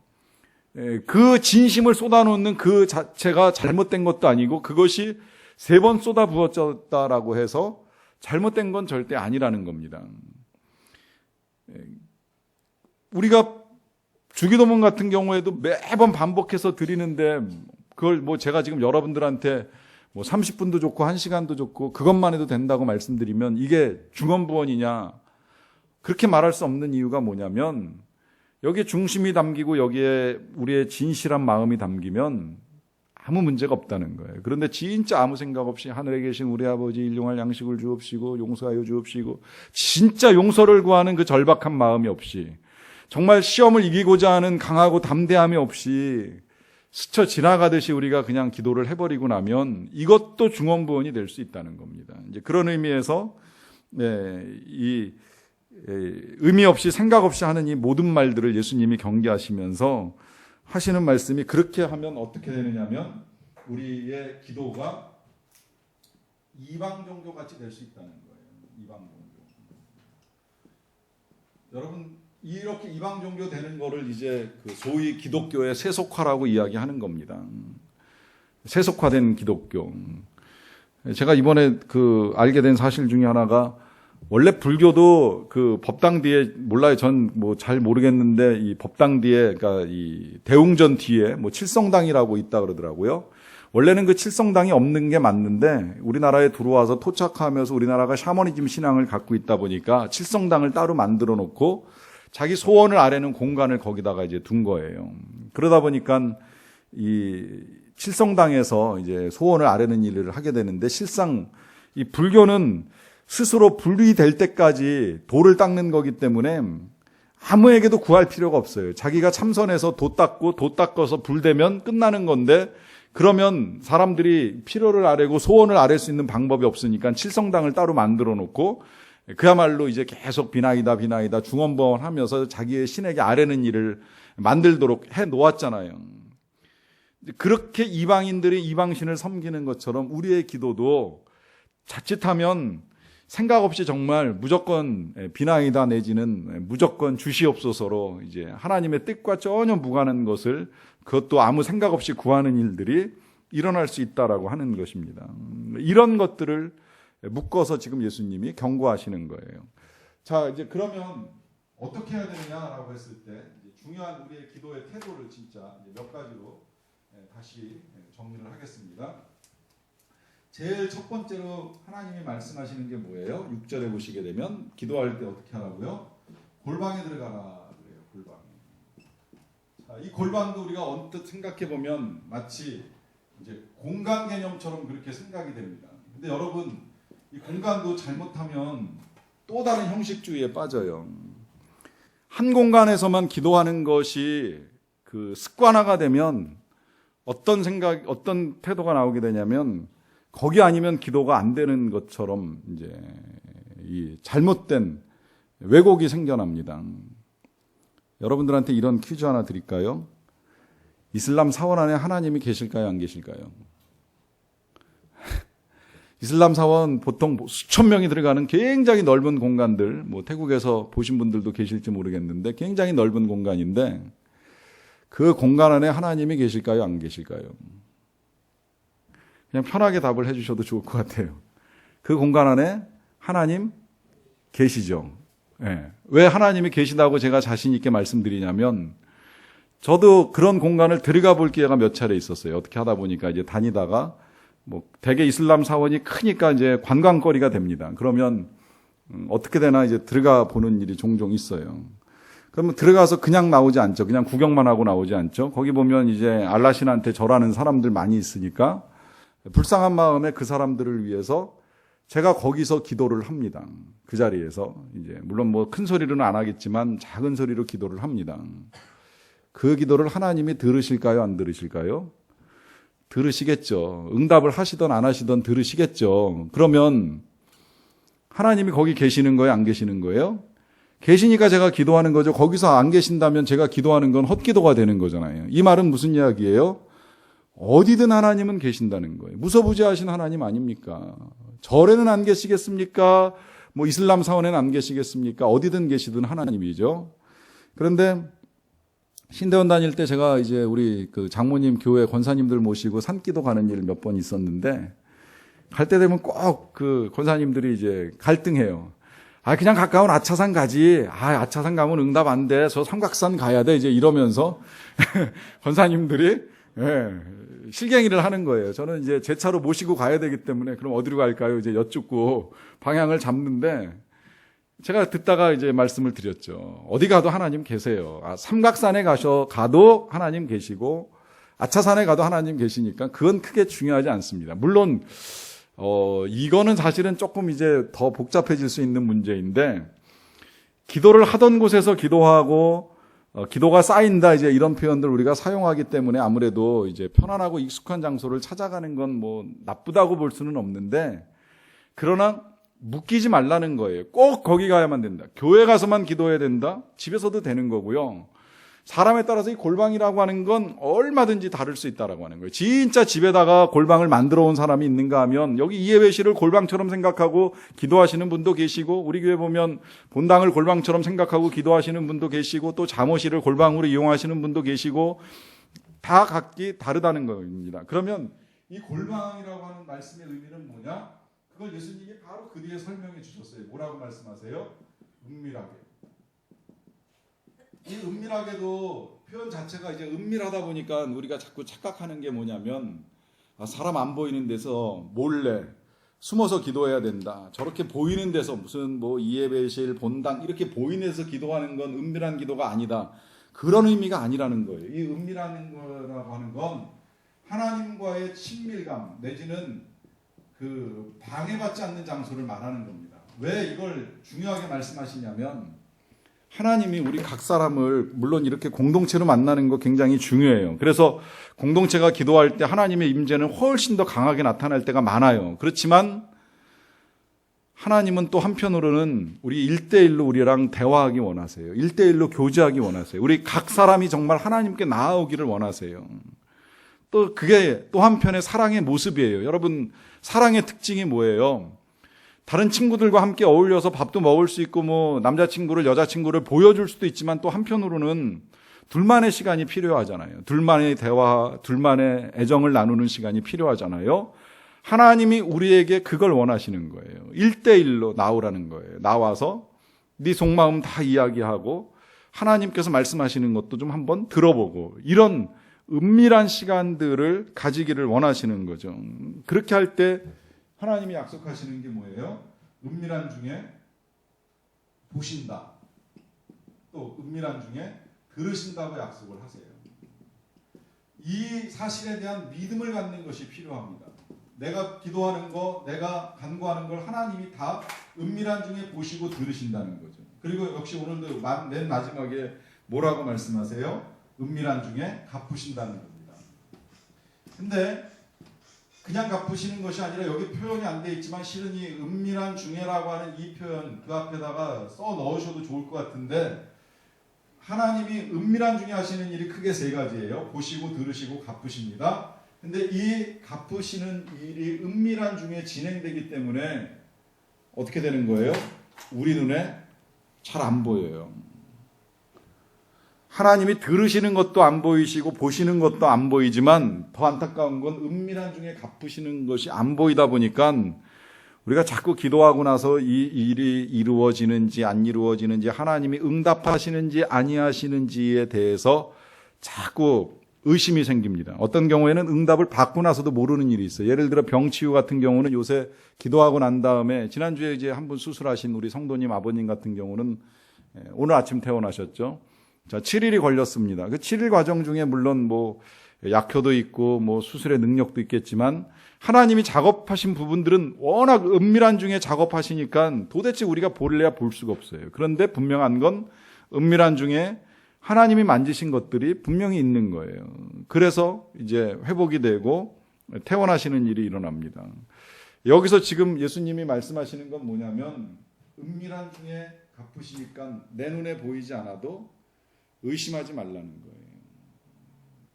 그 진심을 쏟아 놓는 그 자체가 잘못된 것도 아니고 그것이 3번 쏟아 부었다라고 해서 잘못된 건 절대 아니라는 겁니다. 우리가 주기도문 같은 경우에도 매번 반복해서 드리는데 그걸 뭐 제가 지금 여러분들한테 뭐 30분도 좋고 1시간도 좋고 그것만 해도 된다고 말씀드리면 이게 중언부언이냐? 그렇게 말할 수 없는 이유가 뭐냐면 여기에 중심이 담기고 여기에 우리의 진실한 마음이 담기면 아무 문제가 없다는 거예요. 그런데 진짜 아무 생각 없이 하늘에 계신 우리 아버지 일용할 양식을 주옵시고 용서하여 주옵시고 진짜 용서를 구하는 그 절박한 마음이 없이 정말 시험을 이기고자 하는 강하고 담대함이 없이 스쳐 지나가듯이 우리가 그냥 기도를 해버리고 나면 이것도 중언부언이 될 수 있다는 겁니다. 이제 그런 의미에서 이 의미 없이 생각 없이 하는 이 모든 말들을 예수님이 경계하시면서 하시는 말씀이 그렇게 하면 어떻게 되느냐면 우리의 기도가 이방 종교 같이 될 수 있다는 거예요. 이방 종교. 여러분 이렇게 이방 종교 되는 거를 이제 그 소위 기독교의 세속화라고 이야기하는 겁니다. 세속화된 기독교. 제가 이번에 그 알게 된 사실 중에 하나가 원래 불교도 그 법당 뒤에 몰라요. 전 뭐 잘 모르겠는데 이 법당 뒤에 그러니까 이 대웅전 뒤에 뭐 칠성당이라고 있다 그러더라고요. 원래는 그 칠성당이 없는 게 맞는데 우리나라에 들어와서 토착하면서 우리나라가 샤머니즘 신앙을 갖고 있다 보니까 칠성당을 따로 만들어 놓고 자기 소원을 아뢰는 공간을 거기다가 이제 둔 거예요. 그러다 보니까 이 칠성당에서 이제 소원을 아뢰는 일을 하게 되는데 실상 이 불교는 스스로 불이 될 때까지 돌을 닦는 거기 때문에 아무에게도 구할 필요가 없어요. 자기가 참선해서 도 닦고 도 닦아서 불 되면 끝나는 건데 그러면 사람들이 필요를 아뢰고 소원을 아뢰 수 있는 방법이 없으니까 칠성당을 따로 만들어 놓고 그야말로 이제 계속 비나이다 중언부언하면서 자기의 신에게 아뢰는 일을 만들도록 해 놓았잖아요. 그렇게 이방인들이 이방신을 섬기는 것처럼 우리의 기도도 자칫하면 생각 없이 정말 무조건 비나이다 내지는 무조건 주시옵소서로 이제 하나님의 뜻과 전혀 무관한 것을 그것도 아무 생각 없이 구하는 일들이 일어날 수 있다라고 하는 것입니다. 이런 것들을 묶어서 지금 예수님이 경고하시는 거예요. 자, 이제 그러면 어떻게 해야 되느냐라고 했을 때 중요한 우리의 기도의 태도를 진짜 몇 가지로 다시 정리를 하겠습니다. 제일 첫 번째로 하나님이 말씀하시는 게 뭐예요? 6절에 보시게 되면 기도할 때 어떻게 하라고요? 골방에 들어가라 그래요. 골방. 자, 이 골방도 우리가 언뜻 생각해 보면 마치 이제 공간 개념처럼 그렇게 생각이 됩니다. 근데 여러분 이 공간도 잘못하면 또 다른 형식주의에 빠져요. 한 공간에서만 기도하는 것이 그 습관화가 되면 어떤 생각, 어떤 태도가 나오게 되냐면 거기 아니면 기도가 안 되는 것처럼 이제 이 잘못된 왜곡이 생겨납니다. 여러분들한테 이런 퀴즈 하나 드릴까요? 이슬람 사원 안에 하나님이 계실까요? 안 계실까요? 이슬람 사원 보통 수천 명이 들어가는 굉장히 넓은 공간들, 뭐 태국에서 보신 분들도 계실지 모르겠는데 굉장히 넓은 공간인데 그 공간 안에 하나님이 계실까요? 안 계실까요? 그냥 편하게 답을 해주셔도 좋을 것 같아요. 그 공간 안에 하나님 계시죠. 네. 왜 하나님이 계시다고 제가 자신 있게 말씀드리냐면 저도 그런 공간을 들어가 볼 기회가 몇 차례 있었어요. 어떻게 하다 보니까 이제 다니다가 뭐 대개 이슬람 사원이 크니까 이제 관광거리가 됩니다. 그러면 어떻게 되나 이제 들어가 보는 일이 종종 있어요. 그러면 들어가서 그냥 나오지 않죠. 그냥 구경만 하고 나오지 않죠. 거기 보면 이제 알라신한테 절하는 사람들 많이 있으니까 불쌍한 마음에 그 사람들을 위해서 제가 거기서 기도를 합니다. 그 자리에서 이제 물론 뭐 큰 소리로는 안 하겠지만 작은 소리로 기도를 합니다. 그 기도를 하나님이 들으실까요? 안 들으실까요? 들으시겠죠. 응답을 하시든 안 하시든 들으시겠죠. 그러면 하나님이 거기 계시는 거예요? 안 계시는 거예요? 계시니까 제가 기도하는 거죠. 거기서 안 계신다면 제가 기도하는 건 헛기도가 되는 거잖아요. 이 말은 무슨 이야기예요? 어디든 하나님은 계신다는 거예요. 무소부지하신 하나님 아닙니까? 절에는 안 계시겠습니까? 뭐 이슬람 사원에는 안 계시겠습니까? 어디든 계시든 하나님이죠. 그런데 신대원 다닐 때 제가 이제 우리 그 장모님 교회 권사님들 모시고 산기도 가는 일 몇 번 있었는데 갈 때 되면 꼭 그 권사님들이 이제 갈등해요. 아, 그냥 가까운 아차산 가지. 아, 아차산 가면 응답 안 돼. 저 삼각산 가야 돼. 이제 이러면서 권사님들이 실갱이를 하는 거예요. 저는 이제 제 차로 모시고 가야 되기 때문에 그럼 어디로 갈까요? 이제 여쭙고 방향을 잡는데 제가 듣다가 이제 말씀을 드렸죠. 어디 가도 하나님 계세요. 아, 삼각산에 가도 하나님 계시고 아차산에 가도 하나님 계시니까 그건 크게 중요하지 않습니다. 물론 이거는 사실은 조금 이제 더 복잡해질 수 있는 문제인데 기도를 하던 곳에서 기도하고 기도가 쌓인다 이제 이런 표현들 우리가 사용하기 때문에 아무래도 이제 편안하고 익숙한 장소를 찾아가는 건 뭐 나쁘다고 볼 수는 없는데 그러나 묶이지 말라는 거예요. 꼭 거기 가야만 된다. 교회 가서만 기도해야 된다. 집에서도 되는 거고요. 사람에 따라서 이 골방이라고 하는 건 얼마든지 다를 수 있다라고 하는 거예요. 진짜 집에다가 골방을 만들어 온 사람이 있는가 하면 여기 이예배실을 골방처럼 생각하고 기도하시는 분도 계시고 우리 교회 보면 본당을 골방처럼 생각하고 기도하시는 분도 계시고 또 잠옷실을 골방으로 이용하시는 분도 계시고 다 각기 다르다는 겁니다. 그러면 이 골방이라고 하는 말씀의 의미는 뭐냐? 그걸 예수님이 바로 그 뒤에 설명해 주셨어요. 뭐라고 말씀하세요? 은밀하게. 이 은밀하게도 표현 자체가 이제 은밀하다 보니까 우리가 자꾸 착각하는 게 뭐냐면 사람 안 보이는 데서 몰래 숨어서 기도해야 된다. 저렇게 보이는 데서 무슨 뭐 이예배실, 본당 이렇게 보이는 데서 기도하는 건 은밀한 기도가 아니다. 그런 의미가 아니라는 거예요. 이 은밀한 거라고 하는 건 하나님과의 친밀감 내지는 그 방해받지 않는 장소를 말하는 겁니다. 왜 이걸 중요하게 말씀하시냐면 하나님이 우리 각 사람을 물론 이렇게 공동체로 만나는 거 굉장히 중요해요. 그래서 공동체가 기도할 때 하나님의 임재는 훨씬 더 강하게 나타날 때가 많아요. 그렇지만 하나님은 또 한편으로는 우리 1대1로 우리랑 대화하기 원하세요. 1대1로 교제하기 원하세요. 우리 각 사람이 정말 하나님께 나아오기를 원하세요. 또 그게 또 한편의 사랑의 모습이에요. 여러분, 사랑의 특징이 뭐예요? 다른 친구들과 함께 어울려서 밥도 먹을 수 있고 뭐 남자친구를 여자친구를 보여줄 수도 있지만 또 한편으로는 둘만의 시간이 필요하잖아요. 둘만의 대화, 둘만의 애정을 나누는 시간이 필요하잖아요. 하나님이 우리에게 그걸 원하시는 거예요. 1대1로 나오라는 거예요. 나와서 네 속마음 다 이야기하고 하나님께서 말씀하시는 것도 좀 한번 들어보고 이런 은밀한 시간들을 가지기를 원하시는 거죠. 그렇게 할 때 하나님이 약속하시는 게 뭐예요? 은밀한 중에 보신다. 또 은밀한 중에 들으신다고 약속을 하세요. 이 사실에 대한 믿음을 갖는 것이 필요합니다. 내가 기도하는 거, 내가 간구하는 걸 하나님이 다 은밀한 중에 보시고 들으신다는 거죠. 그리고 역시 오늘도 맨 마지막에 뭐라고 말씀하세요? 은밀한 중에 갚으신다는 겁니다. 근데 그냥 갚으시는 것이 아니라 여기 표현이 안 돼 있지만 실은 이 은밀한 중에라고 하는 이 표현 그 앞에다가 써 넣으셔도 좋을 것 같은데 하나님이 은밀한 중에 하시는 일이 크게 세 가지예요. 보시고 들으시고 갚으십니다. 근데 이 갚으시는 일이 은밀한 중에 진행되기 때문에 어떻게 되는 거예요? 우리 눈에 잘 안 보여요. 하나님이 들으시는 것도 안 보이시고 보시는 것도 안 보이지만 더 안타까운 건 은밀한 중에 갚으시는 것이 안 보이다 보니까 우리가 자꾸 기도하고 나서 이 일이 이루어지는지 안 이루어지는지 하나님이 응답하시는지 아니하시는지에 대해서 자꾸 의심이 생깁니다. 어떤 경우에는 응답을 받고 나서도 모르는 일이 있어요. 예를 들어 병치유 같은 경우는 요새 기도하고 난 다음에 지난주에 이제 한 분 수술하신 우리 성도님 아버님 같은 경우는 오늘 아침 퇴원하셨죠. 자, 7일이 걸렸습니다. 그 7일 과정 중에 물론 뭐 약효도 있고 뭐 수술의 능력도 있겠지만 하나님이 작업하신 부분들은 워낙 은밀한 중에 작업하시니까 도대체 우리가 볼래야 볼 수가 없어요. 그런데 분명한 건 은밀한 중에 하나님이 만지신 것들이 분명히 있는 거예요. 그래서 이제 회복이 되고 퇴원하시는 일이 일어납니다. 여기서 지금 예수님이 말씀하시는 건 뭐냐면 은밀한 중에 갚으시니까 내 눈에 보이지 않아도 의심하지 말라는 거예요.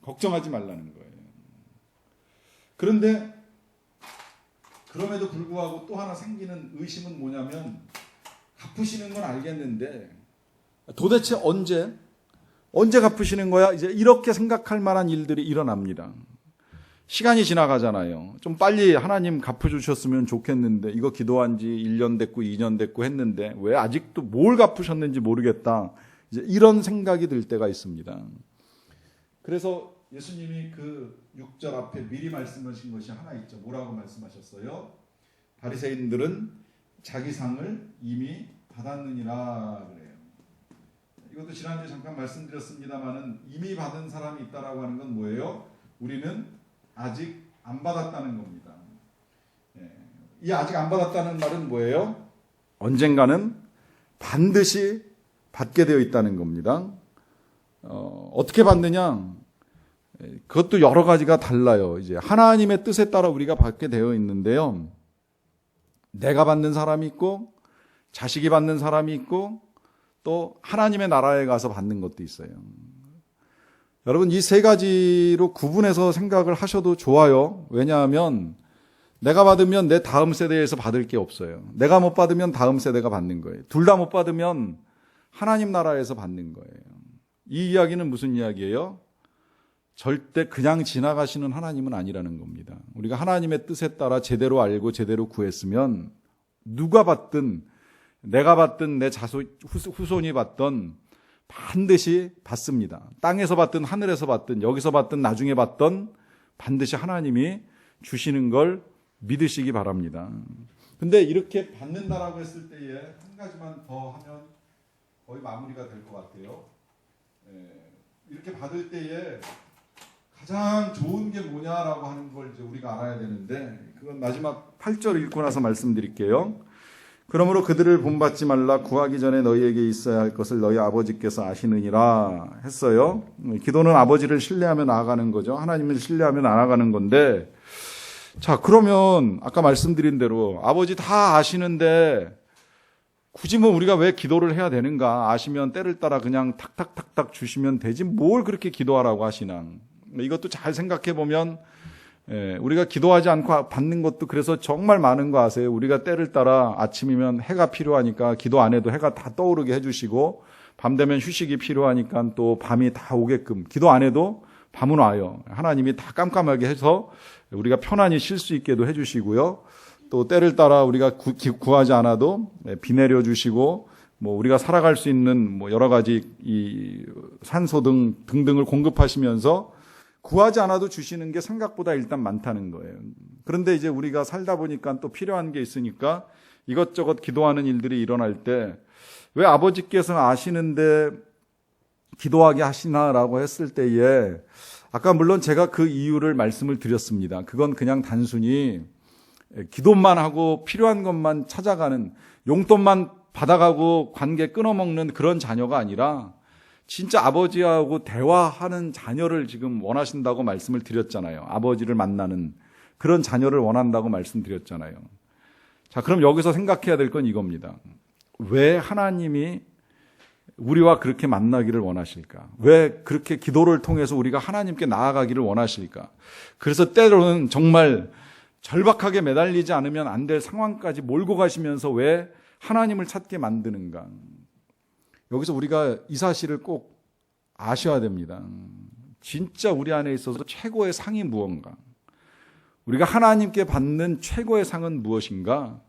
걱정하지 말라는 거예요. 그런데 그럼에도 불구하고 또 하나 생기는 의심은 뭐냐면 갚으시는 건 알겠는데 도대체 언제 갚으시는 거야? 이제 이렇게 생각할 만한 일들이 일어납니다. 시간이 지나가잖아요. 좀 빨리 하나님 갚아주셨으면 좋겠는데 이거 기도한 지 1년 됐고 2년 됐고 했는데 왜 아직도 뭘 갚으셨는지 모르겠다. 이제 이런 생각이 들 때가 있습니다. 그래서 예수님이 그 6절 앞에 미리 말씀하신 것이 하나 있죠. 뭐라고 말씀하셨어요? 바리새인들은 자기 상을 이미 받았느니라 그래요. 이것도 지난주에 잠깐 말씀드렸습니다만은 이미 받은 사람이 있다라고 하는 건 뭐예요? 우리는 아직 안 받았다는 겁니다. 이 아직 안 받았다는 말은 뭐예요? 언젠가는 반드시 받게 되어 있다는 겁니다. 어떻게 받느냐? 그것도 여러 가지가 달라요. 이제 하나님의 뜻에 따라 우리가 받게 되어 있는데요. 내가 받는 사람이 있고, 자식이 받는 사람이 있고, 또 하나님의 나라에 가서 받는 것도 있어요. 여러분 이 세 가지로 구분해서 생각을 하셔도 좋아요. 왜냐하면 내가 받으면 내 다음 세대에서 받을 게 없어요. 내가 못 받으면 다음 세대가 받는 거예요. 둘 다 못 받으면 하나님 나라에서 받는 거예요. 이 이야기는 무슨 이야기예요? 절대 그냥 지나가시는 하나님은 아니라는 겁니다. 우리가 하나님의 뜻에 따라 제대로 알고 제대로 구했으면 누가 받든 내가 받든 내 후손이 받든 반드시 받습니다. 땅에서 받든 하늘에서 받든 여기서 받든 나중에 받든 반드시 하나님이 주시는 걸 믿으시기 바랍니다. 근데 이렇게 받는다라고 했을 때에 한 가지만 더 하면 거의 마무리가 될 것 같아요. 이렇게 받을 때에 가장 좋은 게 뭐냐라고 하는 걸 이제 우리가 알아야 되는데 그건 마지막 8절 읽고 나서 말씀드릴게요. 그러므로 그들을 본받지 말라. 구하기 전에 너희에게 있어야 할 것을 너희 아버지께서 아시느니라 했어요. 기도는 아버지를 신뢰하며 나아가는 거죠. 하나님을 신뢰하며 나아가는 건데, 자, 그러면 아까 말씀드린 대로 아버지 다 아시는데 굳이 뭐 우리가 왜 기도를 해야 되는가? 아시면 때를 따라 그냥 탁탁탁탁 주시면 되지 뭘 그렇게 기도하라고 하시나? 이것도 잘 생각해 보면 우리가 기도하지 않고 받는 것도 그래서 정말 많은 거 아세요? 우리가 때를 따라 아침이면 해가 필요하니까 기도 안 해도 해가 다 떠오르게 해주시고, 밤 되면 휴식이 필요하니까 또 밤이 다 오게끔 기도 안 해도 밤은 와요. 하나님이 다 깜깜하게 해서 우리가 편안히 쉴 수 있게도 해주시고요. 또 때를 따라 우리가 구하지 않아도 비 내려주시고, 뭐 우리가 살아갈 수 있는 뭐 여러 가지 이 산소 등등을 공급하시면서 구하지 않아도 주시는 게 생각보다 일단 많다는 거예요. 그런데 이제 우리가 살다 보니까 또 필요한 게 있으니까 이것저것 기도하는 일들이 일어날 때 왜 아버지께서 아시는데 기도하게 하시나라고 했을 때에 아까 물론 제가 그 이유를 말씀을 드렸습니다. 그건 그냥 단순히 기도만 하고 필요한 것만 찾아가는, 용돈만 받아가고 관계 끊어먹는 그런 자녀가 아니라 진짜 아버지하고 대화하는 자녀를 지금 원하신다고 말씀을 드렸잖아요. 아버지를 만나는 그런 자녀를 원한다고 말씀드렸잖아요. 자, 그럼 여기서 생각해야 될 건 이겁니다. 왜 하나님이 우리와 그렇게 만나기를 원하실까? 왜 그렇게 기도를 통해서 우리가 하나님께 나아가기를 원하실까? 그래서 때로는 정말 절박하게 매달리지 않으면 안 될 상황까지 몰고 가시면서 왜 하나님을 찾게 만드는가? 여기서 우리가 이 사실을 꼭 아셔야 됩니다. 진짜 우리 안에 있어서 최고의 상이 무언가? 우리가 하나님께 받는 최고의 상은 무엇인가?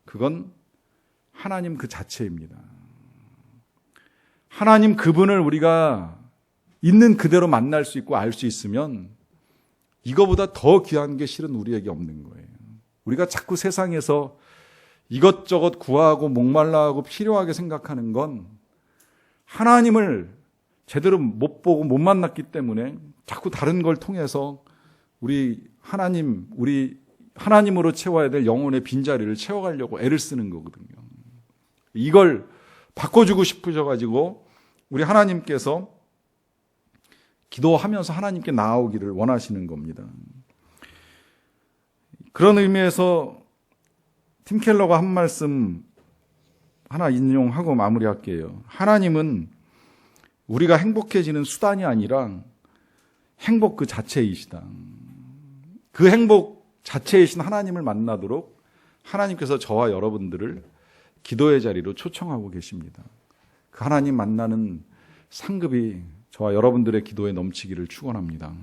그건 하나님 그 자체입니다. 하나님 그분을 우리가 있는 그대로 만날 수 있고 알 수 있으면 이거보다 더 귀한 게 실은 우리에게 없는 거예요. 우리가 자꾸 세상에서 이것저것 구하고 목말라하고 필요하게 생각하는 건 하나님을 제대로 못 보고 못 만났기 때문에 자꾸 다른 걸 통해서 우리 하나님으로 채워야 될 영혼의 빈자리를 채워가려고 애를 쓰는 거거든요. 이걸 바꿔주고 싶으셔가지고 우리 하나님께서 기도하면서 하나님께 나아오기를 원하시는 겁니다. 그런 의미에서 팀 켈러가 한 말씀 하나 인용하고 마무리할게요. 하나님은 우리가 행복해지는 수단이 아니라 행복 그 자체이시다. 그 행복 자체이신 하나님을 만나도록 하나님께서 저와 여러분들을 기도의 자리로 초청하고 계십니다. 그 하나님 만나는 상급이 저와 여러분들의 기도에 넘치기를 축원합니다.